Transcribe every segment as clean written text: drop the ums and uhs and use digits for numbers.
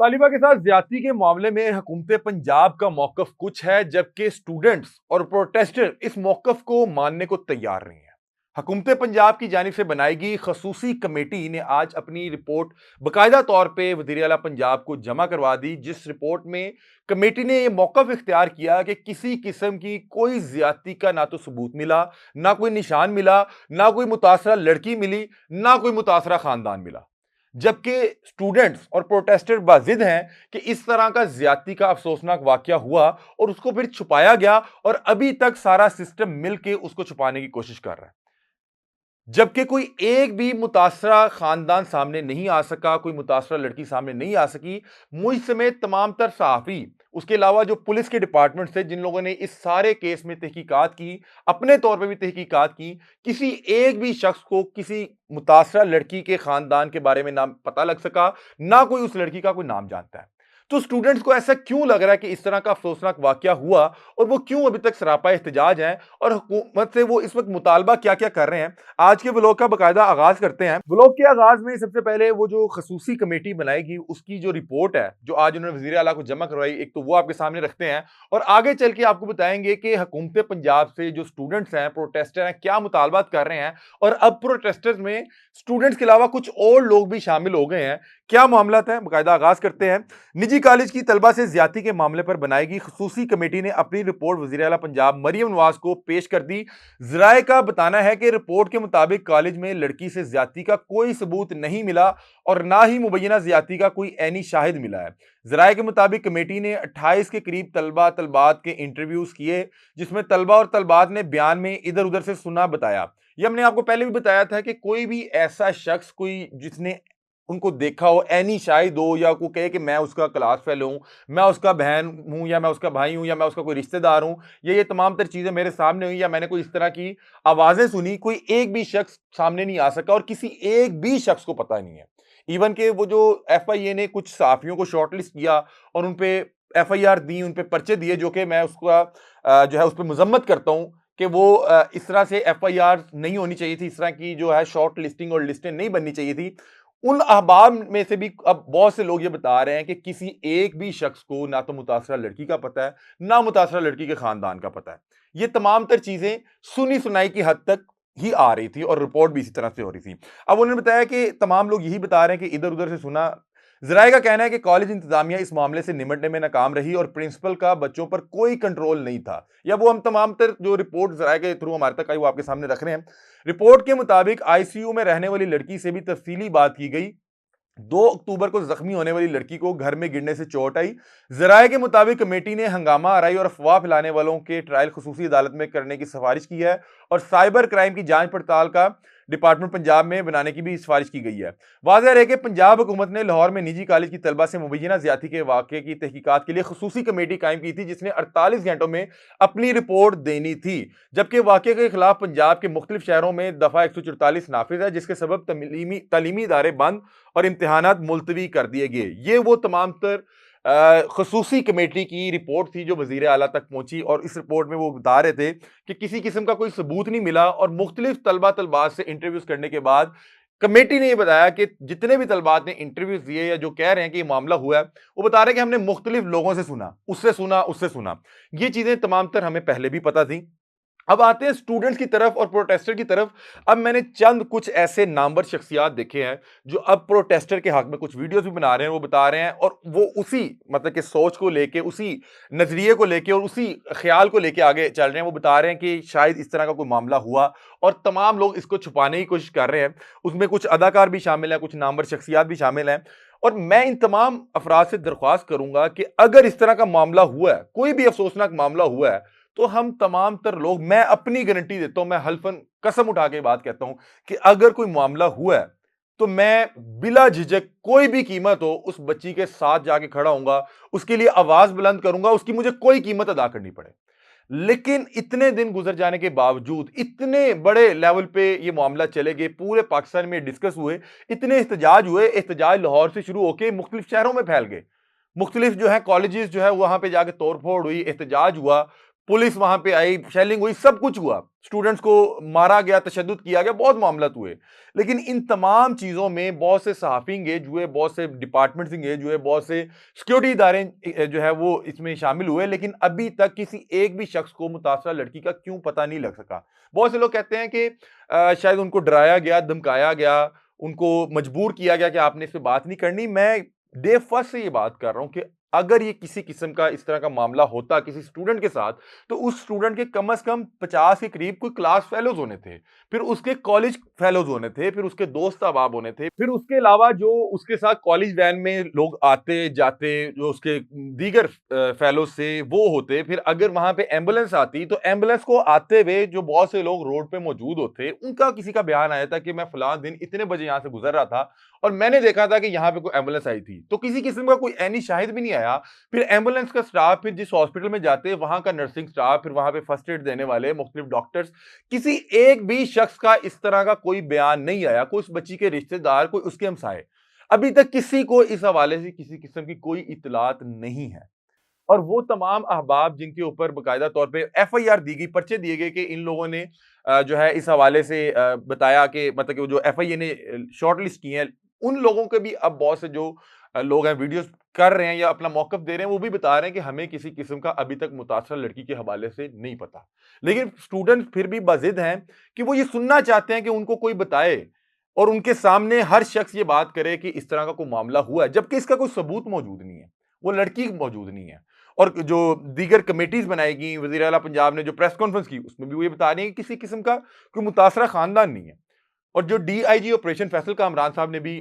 तालिबा के साथ ज्यादती के मामले में हुकूमत पंजाब का मौकफ कुछ है, जबकि स्टूडेंट्स और प्रोटेस्टर इस मौकफ को मानने को तैयार नहीं है। हुकूमत पंजाब की जानिब से बनाई गई खसूसी कमेटी ने आज अपनी रिपोर्ट बाकायदा तौर पर वज़ीर आला पंजाब को जमा करवा दी, जिस रिपोर्ट में कमेटी ने यह मौकफ इख्तियार किया कि किसी किस्म की कोई ज्यादती का ना तो सबूत मिला, ना कोई निशान मिला, ना कोई मुतासरा लड़की मिली, ना कोई मुतासरा खानदान मिला। जबकि स्टूडेंट्स और प्रोटेस्टर बाजिद हैं कि इस तरह का ज्यादती का अफसोसनाक वाकया हुआ और उसको फिर छुपाया गया और अभी तक सारा सिस्टम मिलकर उसको छुपाने की कोशिश कर रहा है। जबकि कोई एक भी मुतासरा खानदान सामने नहीं आ सका, कोई मुतासरा लड़की सामने नहीं आ सकी। मुझ समेत तमाम तर सहाफ़ी, उसके अलावा जो पुलिस के डिपार्टमेंट थे जिन लोगों ने इस सारे केस में तहकीकात की, अपने तौर पे भी तहकीकात की, किसी एक भी शख्स को किसी मुतासरा लड़की के खानदान के बारे में ना पता लग सका, ना कोई उस लड़की का कोई नाम जानता है। तो स्टूडेंट्स को ऐसा क्यों लग रहा है कि इस तरह का अफसोसनाक वाकया हुआ और वो क्यों अभी तक सरापा एहतजाज हैं और हुकूमत से वो इस वक्त मुतालबा क्या क्या कर रहे हैं, आज के व्लॉग का बाकायदा आगाज करते हैं। व्लॉग के आगाज में सबसे पहले वो जो खसूसी कमेटी बनाएगी उसकी जो रिपोर्ट है जो आज उन्होंने वज़ीर आला को जमा करवाई, एक तो वो आपके सामने रखते हैं और आगे चल के आपको बताएंगे कि हुकूमत पंजाब से जो स्टूडेंट्स हैं, प्रोटेस्टर हैं, क्या मुतालबात कर रहे हैं और अब प्रोटेस्टर्स में स्टूडेंट्स के अलावा कुछ और लोग भी शामिल हो गए हैं। क्या मामला है, बाकायदा आगाज करते हैं। निजी कॉलेज की तलबा से ज्यादती के मामले पर बनाएगी खसूसी कमेटी ने अपनी रिपोर्ट वज़ीर आला पंजाब मरियम नवाज को पेश कर दी। जराये का बताना है कि रिपोर्ट के मुताबिक कॉलेज में लड़की से ज्यादती का कोई सबूत नहीं मिला और ना ही मुबैना ज्यादती का कोई ऐनी शाहिद मिला है। जराये के मुताबिक कमेटी ने 28 के करीब तलबा तलबात के इंटरव्यूज किए, जिसमें तलबा और तलबात ने बयान में इधर उधर से सुना बताया। ये हमने आपको पहले भी बताया था कि कोई भी ऐसा शख्स, कोई जिसने उनको देखा हो, ऐनी शाहिद हो या को कहे कि मैं उसका क्लास फेलो हूं, मैं उसका बहन हूं या मैं उसका भाई हूं या मैं उसका कोई रिश्तेदार हूं, ये तमाम तर चीजें मेरे सामने हुई या मैंने कोई इस तरह की आवाजें सुनी, कोई एक भी शख्स सामने नहीं आ सका और किसी एक भी शख्स को पता नहीं है। इवन के वो जो FIA ने कुछ सहाफियों को शॉर्टलिस्ट किया और उन पे FIR दी, उन पे पर्चे दिए, जो कि मैं उसका जो है उस पर मजम्मत करता हूं कि वो इस तरह से FIR नहीं होनी चाहिए थी, इस तरह की जो है शॉर्ट लिस्टिंग और लिस्टें नहीं बननी चाहिए थी। उन अहबाब में से भी अब बहुत से लोग ये बता रहे हैं कि किसी एक भी शख्स को ना तो मुतासरा लड़की का पता है, ना मुतासरा लड़की के खानदान का पता है। ये तमाम तर चीजें सुनी सुनाई की हद तक ही आ रही थी और रिपोर्ट भी इसी तरह से हो रही थी। अब उन्होंने बताया कि तमाम लोग यही बता रहे हैं कि इधर उधर से सुना। जराये का कहना है कि कॉलेज इंतजामिया इस मामले से निमटने में नाकाम रही और प्रिंसिपल का बच्चों पर कोई कंट्रोल नहीं था। या वो हम तमाम तर जो रिपोर्ट जराये के थ्रू हमारे तक आई वो आपके सामने रख रहे हैं। रिपोर्ट के मुताबिक ICU में रहने वाली लड़की से भी तफसीली बात की गई। 2 अक्टूबर को जख्मी होने वाली लड़की को घर में गिरने से चोट आई। जराये के मुताबिक कमेटी ने हंगामा आराई और अफवाह फैलाने वालों के ट्रायल खसूसी अदालत में करने की सिफारिश की है और साइबर क्राइम की जांच पड़ताल का डिपार्टमेंट पंजाब में बनाने की भी सिफारिश की गई है। वाज़ेह है कि पंजाब हुकूमत ने लाहौर में निजी कॉलेज की तलबा से मुबैना ज्यादती के वाक़े की तहकीकात के लिए खसूसी कमेटी कायम की थी, जिसने 48 घंटों में अपनी रिपोर्ट देनी थी। जबकि वाक़े के खिलाफ पंजाब के मुख्तलिफ शहरों में दफ़ा 144 नाफिज है, जिसके सबब तालीमी इदारे बंद और इम्तिहानात मुलतवी कर दिए गए। ये वो तमाम तर खसूसी कमेटी की रिपोर्ट थी जो वज़ीर आला तक पहुंची और इस रिपोर्ट में वो बता रहे थे कि किसी किस्म का कोई सबूत नहीं मिला और मुख्तलिफ तलबा तलबात से इंटरव्यूज करने के बाद कमेटी ने यह बताया कि जितने भी तलबात ने इंटरव्यूज दिए या जो कह रहे हैं कि ये मामला हुआ है, वो बता रहे हैं कि हमने मुख्तलिफ लोगों से सुना, उससे सुना, उससे सुना। ये चीजें तमाम तर हमें पहले भी पता थी। अब आते हैं स्टूडेंट्स की तरफ और प्रोटेस्टर की तरफ। अब मैंने चंद कुछ ऐसे नामवर शख्सियात देखे हैं जो अब प्रोटेस्टर के हक में कुछ वीडियोस भी बना रहे हैं, वो बता रहे हैं और वो उसी मतलब कि सोच को लेके, उसी नजरिए को लेके और उसी ख्याल को लेके आगे चल रहे हैं। वो बता रहे हैं कि शायद इस तरह का कोई मामला हुआ और तमाम लोग इसको छुपाने की कोशिश कर रहे हैं। उसमें कुछ अदाकार भी शामिल हैं, कुछ नामवर शख्सियात भी शामिल हैं और मैं इन तमाम अफराद से दरख्वास्त करूंगा कि अगर इस तरह का मामला हुआ है, कोई भी अफसोसनाक मामला हुआ है, तो हम तमाम तर लोग, मैं अपनी गारंटी देता हूं, मैं हल्फन कसम उठा के बात कहता हूं कि अगर कोई मामला हुआ है तो मैं बिला झिझक कोई भी कीमत हो उस बच्ची के साथ जाके खड़ा होऊंगा, उसके लिए आवाज बुलंद करूंगा, उसकी मुझे कोई कीमत अदा करनी पड़े। लेकिन इतने दिन गुजर जाने के बावजूद, इतने बड़े लेवल पे ये मामला चले गए, पूरे पाकिस्तान में डिस्कस हुए, इतने एहतजाज हुए, एहतजाज लाहौर से शुरू होकर मुख्तलिफ शहरों में फैल गए, मुख्तलिफ जो है कॉलेजेस जो है वहां पे जाके तोड़ फोड़ हुई, एहतजाज हुआ, पुलिस वहां पे आई, शेलिंग हुई, सब कुछ हुआ, स्टूडेंट्स को मारा गया, तशद्दुद किया गया, बहुत मामलात हुए। लेकिन इन तमाम चीजों में बहुत से सहाफी इंगेज हुए, बहुत से डिपार्टमेंट्स इंगेज हुए, बहुत से सिक्योरिटी इदारे जो है वो इसमें शामिल हुए, लेकिन अभी तक किसी एक भी शख्स को मुतासरा लड़की का क्यों पता नहीं लग सका। बहुत से लोग कहते हैं कि शायद उनको डराया गया, धमकाया गया, उनको मजबूर किया गया कि आपने इस पे बात नहीं करनी। मैं डे फर्स्ट से ये बात कर रहा हूं कि अगर ये किसी किस्म का इस तरह का मामला होता किसी स्टूडेंट के साथ, तो उस स्टूडेंट के कम से कम 50 के करीब कोई क्लास फेलोज होने थे, फिर उसके कॉलेज फेलोज होने थे, फिर उसके दोस्त अहबाब होने थे, फिर उसके अलावा जो उसके साथ कॉलेज वैन में लोग आते जाते, जो उसके दीगर फेलोज थे वो होते। फिर अगर वहां पे एम्बुलेंस आती तो एम्बुलेंस को आते हुए जो बहुत से लोग रोड पे मौजूद होते, उनका किसी का बयान आया था कि मैं फलां दिन इतने बजे यहां से गुजर रहा था और मैंने देखा था कि यहां पे कोई एम्बुलेंस आई थी। तो किसी किस्म का कोई ऐनी शाहिद भी नहीं आया। फिर एम्बुलेंस का स्टाफ, फिर जिस हॉस्पिटल में जाते वहां का नर्सिंग स्टाफ, फिर वहां पे फर्स्ट एड देने वाले मुख्तलिफ डॉक्टर्स, किसी एक भी शख्स का इस तरह का कोई बयान नहीं आया, कोई उस बच्ची के रिश्तेदार, कोई उसके हमसाये, अभी तक किसी को इस हवाले से किसी किस्म की कोई इतलात नहीं है। और वो तमाम अहबाब जिनके ऊपर बाकायदा तौर पे एफआईआर दी गई, पर्चे दिए गए कि इन लोगों ने जो है इस हवाले से बताया कि मतलब कि वो जो एफआईए ने शॉर्ट लिस्ट की है, उन लोगों के भी अब बहुत से जो लोग हैं वीडियोस कर रहे हैं या अपना मौकफ दे रहे हैं, वो भी बता रहे हैं कि हमें किसी किस्म का अभी तक मुतासरा लड़की के हवाले से नहीं पता। लेकिन स्टूडेंट फिर भी बाजिद हैं कि वो ये सुनना चाहते हैं कि उनको कोई बताए और उनके सामने हर शख्स ये बात करे कि इस तरह का कोई मामला हुआ है, जबकि इसका कोई सबूत मौजूद नहीं है, वो लड़की मौजूद नहीं है। और जो दीगर कमेटीज बनाई गई, वज़ीर आला पंजाब ने जो प्रेस कॉन्फ्रेंस की, उसमें भी वो ये बता रहे हैं कि किसी किस्म का कोई मुतासरा खानदान नहीं है। और जो डीआईजी ऑपरेशन फैसल कामरान साहब ने भी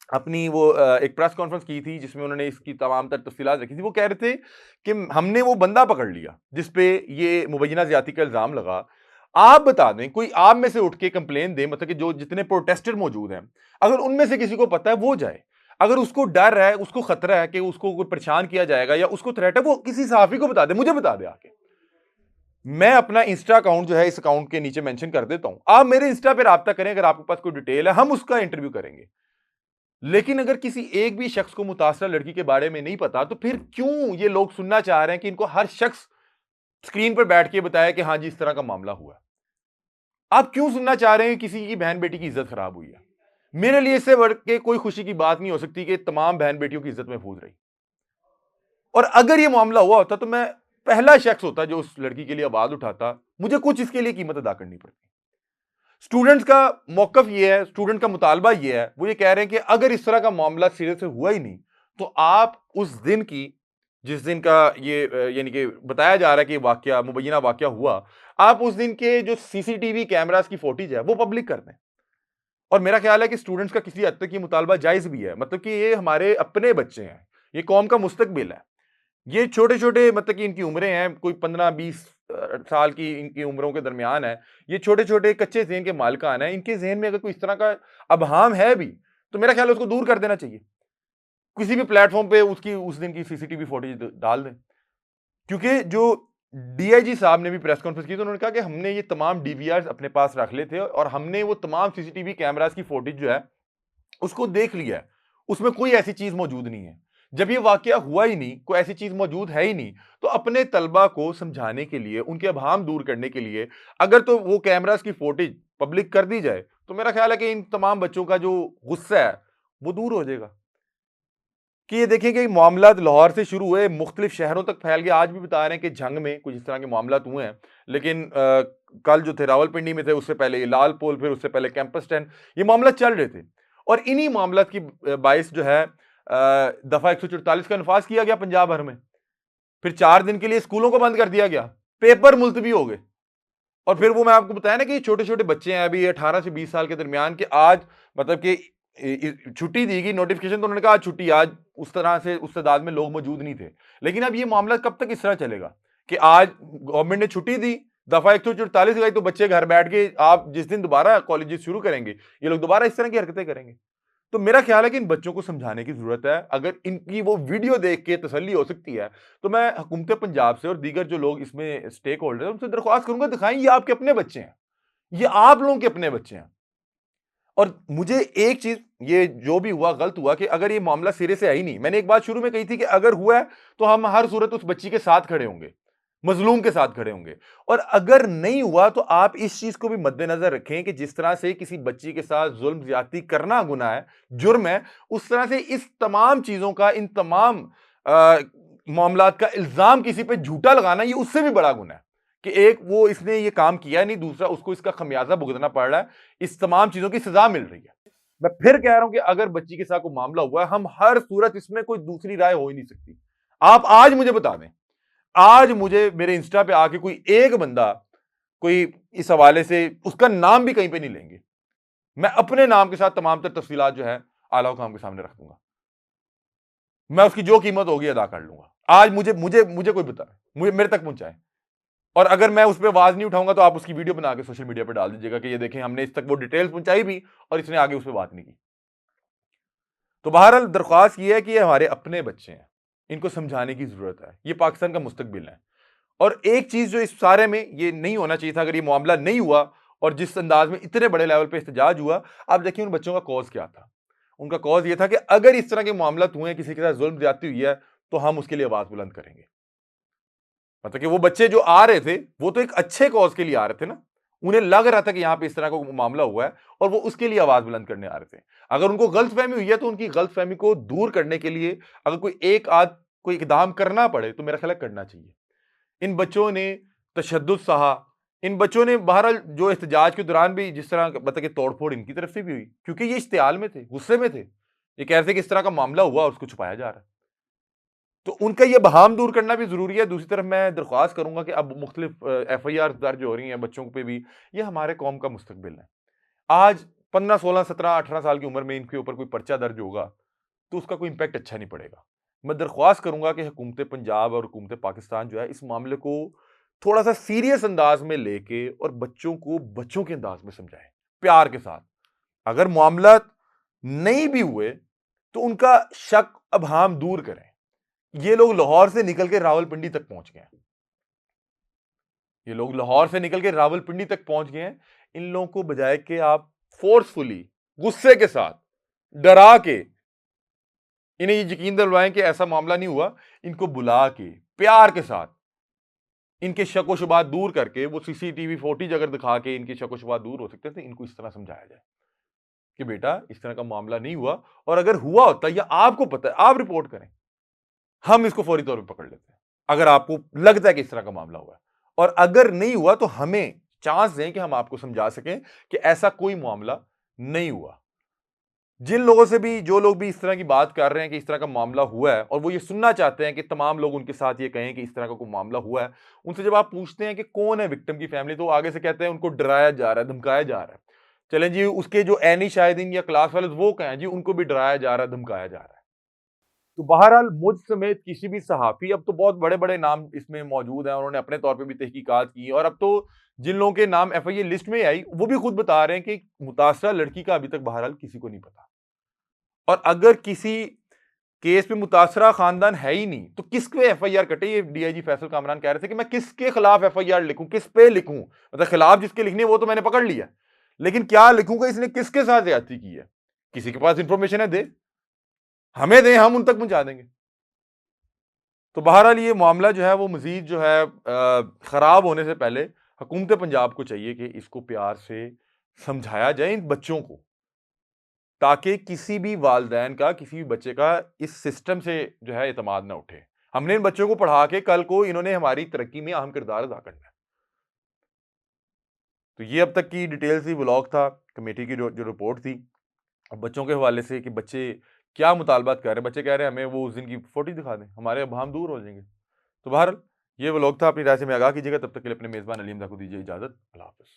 अपनी वो एक प्रेस कॉन्फ्रेंस की थी जिसमें उन्होंने इसकी तमाम तर तफसीलात रखी थी। वो कह रहे थे कि हमने वो बंदा पकड़ लिया जिसपे ये मुबैना ज्यादती का इल्जाम लगा। आप बता दें, कोई आप में से उठ के कंप्लेन दे, मतलब कि जो जितने प्रोटेस्टर मौजूद हैं, अगर उनमें से किसी को पता है वो जाए। अगर उसको डर है, उसको खतरा है कि उसको कोई परेशान किया जाएगा या उसको थ्रेट है, वो किसी सहाफी को बता दे, मुझे बता दे आके। मैं अपना इंस्टा अकाउंट जो है इस अकाउंट के नीचे मेंशन कर देता हूं, आप मेरे इंस्टा पे राब्ता करें, अगर आपके पास कोई डिटेल है हम उसका इंटरव्यू करेंगे। लेकिन अगर किसी एक भी शख्स को मुतासरा लड़की के बारे में नहीं पता, तो फिर क्यों ये लोग सुनना चाह रहे हैं कि इनको हर शख्स स्क्रीन पर बैठ के बताया कि हाँ जी इस तरह का मामला हुआ। आप क्यों सुनना चाह रहे हैं किसी की बहन बेटी की इज्जत खराब हुई है? मेरे लिए इससे बढ़ के कोई खुशी की बात नहीं हो सकती कि तमाम बहन बेटियों की इज्जत महफूज रही। और अगर ये मामला हुआ होता तो मैं पहला शख्स होता जो उस लड़की के लिए आवाज उठाता, मुझे कुछ इसके लिए कीमत अदा करनी पड़ती। स्टूडेंट्स का मौकफ ये है, स्टूडेंट का मुतालबा ये है, वो ये कह रहे हैं कि अगर इस तरह का मामला सिरे से हुआ ही नहीं, तो आप उस दिन की, जिस दिन का ये यानी कि बताया जा रहा है कि वाकया मुबैना वाकया हुआ, आप उस दिन के जो सीसीटीवी कैमरास की फुटेज है वो पब्लिक कर दें। और मेरा ख्याल है कि स्टूडेंट्स का किसी हद तक ये मुतालबा जायज भी है, मतलब कि ये हमारे अपने बच्चे हैं, ये कौम का मुस्तकबिल है। ये छोटे-छोटे, मतलब कि इनकी उम्रें हैं, कोई 15-20 साल की इनकी उम्रों के दरमियान है। ये छोटे-छोटे कच्चे ज़हन के मालिकान हैं। इनके ज़हन में अगर कोई इस तरह का अबहाम है भी, तो मेरा ख्याल है उसको दूर कर देना चाहिए। किसी भी प्लेटफ़ॉर्म पे उसकी उस दिन की सीसीटीवी फुटेज डाल दें। क्योंकि जो डीआईजी साहब ने भी प्रेस कॉन्फ्रेंस की तो उन्होंने कहा कि हमने ये तमाम डीवीआर अपने पास रख लिए थे और हमने वो तमाम सीसीटीवी कैमरास की फुटेज जो है, उसको देख लिया है। उसमें कोई ऐसी चीज़ मौजूद नहीं है। जब ये वाकया हुआ ही नहीं, कोई ऐसी चीज़ मौजूद है ही नहीं, तो अपने तलबा को समझाने के लिए, उनके अभाम दूर करने के लिए, अगर तो वो कैमरास की फुटेज पब्लिक कर दी जाए, तो मेरा ख्याल है कि इन तमाम बच्चों का जो गुस्सा है, वो दूर हो जाएगा। कि ये देखें कि मामला लाहौर से शुरू हुए, मुख्तलिफ शहरों तक फैल गया। आज भी बता रहे हैं कि झंग में कुछ इस तरह के मामला हुए हैं, लेकिन कल जो थे रावलपिंडी में थे, उससे पहले ये लालपुर, फिर उससे पहले कैंपस 10, ये मामला चल रहे थे। और इन्हीं मामला की बाइस जो है दफा 144 का नफाज किया गया पंजाब भर में। फिर 4 दिन के लिए स्कूलों को बंद कर दिया गया, पेपर मुलतवी हो गए। और फिर वो मैं आपको बताया ना कि छोटे छोटे बच्चे हैं अभी 18 से 20 साल के दरमियान के, आज मतलब कि छुट्टी दी गई, नोटिफिकेशन तो उन्होंने कहा आज छुट्टी, आज उस तरह से उस तादाद में लोग मौजूद नहीं थे। लेकिन अब ये मामला कब तक इस तरह चलेगा कि आज गवर्नमेंट ने छुट्टी दी, दफा 144 गई, तो बच्चे घर बैठ के आप जिस दिन दोबारा कॉलेज शुरू करेंगे, ये लोग दोबारा इस तरह की हरकतें करेंगे। तो मेरा ख्याल है कि इन बच्चों को समझाने की जरूरत है। अगर इनकी वो वीडियो देख के तसल्ली हो सकती है, तो मैं हुकूमत पंजाब से और दीगर जो लोग इसमें स्टेक होल्डर हैं उनसे दरख्वास्त करूंगा, दिखाएं ये आपके अपने बच्चे हैं, ये आप लोगों के अपने बच्चे हैं। और मुझे एक चीज, ये जो भी हुआ गलत हुआ कि अगर ये मामला सिरे से आई नहीं, मैंने एक बात शुरू में कही थी कि अगर हुआ है तो हम हर सूरत उस बच्ची के साथ खड़े होंगे, मजलूम के साथ खड़े होंगे। और अगर नहीं हुआ तो आप इस चीज को भी मद्देनजर रखें कि जिस तरह से किसी बच्ची के साथ जुल्म ज्यादती करना गुनाह है, जुर्म है, उस तरह से इस तमाम चीजों का, इन तमाम मामलात का इल्जाम किसी पे झूठा लगाना, ये उससे भी बड़ा गुनाह है कि एक वो इसने ये काम किया नहीं, दूसरा उसको इसका खमियाजा भुगतना पड़ रहा है, इस तमाम चीजों की सजा मिल रही है। मैं फिर कह रहा हूं कि अगर बच्ची के साथ कोई मामला हुआ है, हम हर सूरत इसमें कोई दूसरी राय हो ही नहीं सकती। आप आज मुझे बता दें, आज मुझे मेरे इंस्टा पे आके कोई एक बंदा कोई इस हवाले से, उसका नाम भी कहीं पे नहीं लेंगे, मैं अपने नाम के साथ तमाम तर तफसीलात जो है आला हुकाम के सामने रख दूंगा, मैं उसकी जो कीमत होगी अदा कर लूंगा। आज मुझे मुझे मुझे कोई बताए, मुझे मेरे तक पहुंचाए, और अगर मैं उस पर आवाज नहीं उठाऊंगा तो आप उसकी वीडियो बना के सोशल मीडिया पर डाल दीजिएगा कि ये देखें, हमने इस तक वो डिटेल्स पहुंचाई भी और इसने आगे उस पर बात नहीं की। तो बहरहाल दरख्वास्त ये है कि ये हमारे अपने बच्चे हैं, इनको समझाने की जरूरत है, ये पाकिस्तान का मुस्तकबिल है। और एक चीज जो इस सारे में ये नहीं होना चाहिए था, अगर ये मामला नहीं हुआ और जिस अंदाज में इतने बड़े लेवल पे एहतजाज हुआ, आप देखिए उन बच्चों का कॉज क्या था। उनका कॉज ये था कि अगर इस तरह के मामला हुए, किसी के साथ जुल्म ज्यादती हुई है, तो हम उसके लिए आवाज बुलंद करेंगे। मतलब कि वो बच्चे जो आ रहे थे, वो तो एक अच्छे कॉज के लिए आ रहे थे ना, उन्हें लग रहा था कि यहां पे इस तरह का मामला हुआ है और वो उसके लिए आवाज बुलंद करने आ रहे थे। अगर उनको गलतफहमी हुई है तो उनकी गलतफहमी को दूर करने के लिए अगर कोई एक आध कोई इकदाम करना पड़े तो मेरा ख्याल है करना चाहिए। इन बच्चों ने तशद्दुद सहा, इन बच्चों ने बहरहाल जो एहतजाज के दौरान भी जिस तरह मतलब कि तोड़फोड़ इनकी तरफ से भी हुई, क्योंकि ये इश्तियाल में थे, गुस्से में थे, ये कह रहे थे कि इस तरह का मामला हुआ और उसको छुपाया जा रहा है, तो उनका ये बहाम दूर करना भी जरूरी है। दूसरी तरफ मैं दरख्वास्त करूंगा कि अब मुख्तलिफ FIR दर्ज हो रही हैं बच्चों पे भी, ये हमारे कौम का मुस्तकबिल है। आज 15 16 17 18 साल की उम्र में इनके ऊपर कोई पर्चा दर्ज होगा तो उसका कोई इंपैक्ट अच्छा नहीं पड़ेगा। मैं दरख्वास्त करूंगा कि हुकूमत पंजाब और हुकूमत पाकिस्तान जो है इस मामले को थोड़ा सा सीरियस अंदाज में लेके और बच्चों को बच्चों के अंदाज में समझाएं, प्यार के साथ। अगर मामला नहीं भी हुए तो उनका शक अब हम दूर करें। ये लोग लाहौर से निकल के रावलपिंडी तक पहुंच गए हैं, ये लोग लाहौर से निकल के रावलपिंडी तक पहुंच गए हैं। इन लोगों को बजाय कि आप फोर्सफुली, गुस्से के साथ, डरा के इन्हें ये यकीन दिलवाएं कि ऐसा मामला नहीं हुआ, इनको बुला के प्यार के साथ इनके शक व शुबात दूर करके, वो CCTV फुटेज अगर दिखा के इनके शक व शुबात दूर हो सकते थे, इनको इस तरह समझाया जाए कि बेटा इस तरह का मामला नहीं हुआ, और अगर हुआ होता या आपको पता है आप रिपोर्ट करें, हम इसको फौरी तौर पर पकड़ लेते हैं अगर आपको लगता है कि इस तरह का मामला हुआ है। और अगर नहीं हुआ तो हमें चांस दें कि हम आपको समझा सकें कि ऐसा कोई मामला नहीं हुआ। जिन लोगों से भी, जो लोग भी इस तरह की बात कर रहे हैं कि इस तरह का मामला हुआ है और वो ये सुनना चाहते हैं कि तमाम लोग उनके साथ ये कहें कि इस तरह का कोई मामला हुआ है, उनसे जब आप पूछते हैं कि कौन है विक्टिम की फैमिली, तो वो आगे से कहते हैं उनको डराया जा रहा है, धमकाया जा रहा है। चलें जी, उसके जो ऐनी शाहिदीन या क्लास वाले वो कहें जी, उनको भी डराया जा रहा है, धमकाया जा रहा है। तो बहरहाल मुझ समेत किसी भी सहाफ़ी, अब तो बहुत बड़े-बड़े नाम इसमें मौजूद हैं, उन्होंने अपने तौर पे भी तहकीकात की, और अब तो जिन लोगों के नाम FIA लिस्ट में आई, वो भी खुद बता रहे हैं कि मुतासरा लड़की का अभी तक बहरहाल किसी को नहीं पता। और अगर किसी केस में मुतासरा खानदान है ही नहीं, तो किस पे FIR कटे? ये DIG फैसल कामरान कह रहे थे कि मैं किसके खिलाफ FIR लिखूं, किस पे लिखूं? मतलब खिलाफ जिसके लिखनी है वो तो मैंने पकड़ लिया, लेकिन क्या लिखूंगा इसने किसके साथ ज्यादती की है? किसी के पास इंफॉर्मेशन है दे, हमें दें, हम उन तक पहुंचा देंगे। तो बहरहाल ये मामला जो है वो मजीद जो है खराब होने से पहले हुकूमत पंजाब को चाहिए कि इसको प्यार से समझाया जाए इन बच्चों को, ताकि किसी भी वालदैन का, किसी भी बच्चे का इस सिस्टम से जो है एतमाद ना उठे। हमने इन बच्चों को पढ़ा के कल को इन्होंने हमारी तरक्की में अहम किरदार अदा करना है। तो ये अब तक की डिटेल सी व्लॉग था, कमेटी की जो जो रिपोर्ट थी अब बच्चों के हवाले से कि बच्चे क्या मुतालबात कर रहे हैं। बच्चे कह रहे हैं हमें वो उस दिन की फोटो दिखा दें, हमारे अब हम दूर हो जाएंगे। तो बहरहाल ये व्लॉग था, अपनी राय से में आगाह कीजिएगा। तब तक के लिए अपने मेज़बान अलीम दा को दीजिए इजाज़त। अल्लाह हाफ़िज़।